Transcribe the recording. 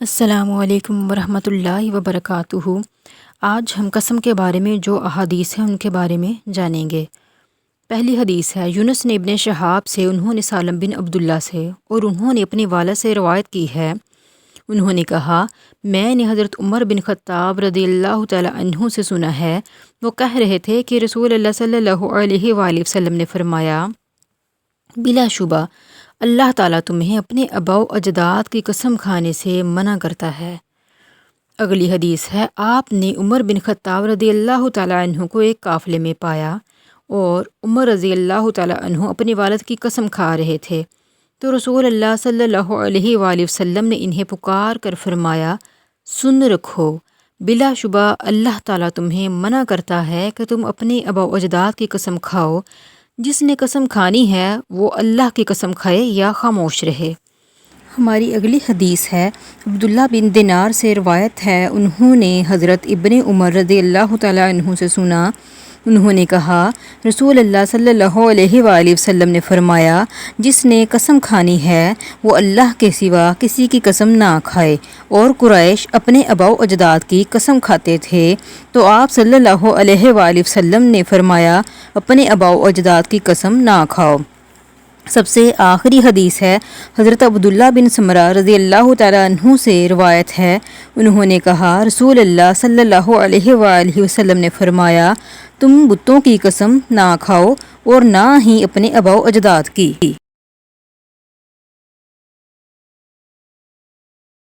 السلام علیکم ورحمۃ اللہ وبرکاتہ۔ آج ہم قسم کے بارے میں جو احادیث ہیں ان کے بارے میں جانیں گے۔ پہلی حدیث ہے یونس نے ابن شہاب سے، انہوں نے سالم بن عبداللہ سے اور انہوں نے اپنے والد سے روایت کی ہے۔ انہوں نے کہا، میں نے حضرت عمر بن خطاب رضی اللہ تعالی عنہ سے سنا ہے، وہ کہہ رہے تھے کہ رسول اللہ صلی اللہ علیہ وآلہ وسلم نے فرمایا، بلا شبہ اللہ تعالیٰ تمہیں اپنے آباء و اجداد کی قسم کھانے سے منع کرتا ہے۔ اگلی حدیث ہے، آپ نے عمر بن خطاب رضی اللہ تعالیٰ عنہ کو ایک قافلے میں پایا اور عمر رضی اللہ تعالیٰ عنہ اپنے والد کی قسم کھا رہے تھے، تو رسول اللہ صلی اللہ علیہ وآلہ وسلم نے انہیں پکار کر فرمایا، سن رکھو، بلا شبہ اللہ تعالیٰ تمہیں منع کرتا ہے کہ تم اپنے آباء و اجداد کی قسم کھاؤ۔ جس نے قسم کھانی ہے وہ اللہ کی قسم کھائے یا خاموش رہے۔ ہماری اگلی حدیث ہے، عبداللہ بن دینار سے روایت ہے، انہوں نے حضرت ابن عمر رضی اللہ تعالیٰ عنہ سے سنا، انہوں نے کہا، رسول اللہ صلی اللہ علیہ وآلہ وسلم نے فرمایا، جس نے قسم کھانی ہے وہ اللہ کے سوا کسی کی قسم نہ کھائے۔ اور قریش اپنے آباء و اجداد کی قسم کھاتے تھے، تو آپ صلی اللہ علیہ وآلہ وسلم نے فرمایا، اپنے آباء و اجداد کی قسم نہ کھاؤ۔ سب سے آخری حدیث ہے، حضرت عبداللہ بن سمرہ رضی اللہ تعالیٰ عنہ سے روایت ہے، انہوں نے کہا، رسول اللہ صلی اللہ علیہ وآلہ وسلم نے فرمایا، تم بتوں کی قسم نہ کھاؤ اور نہ ہی اپنے آباء و اجداد کی۔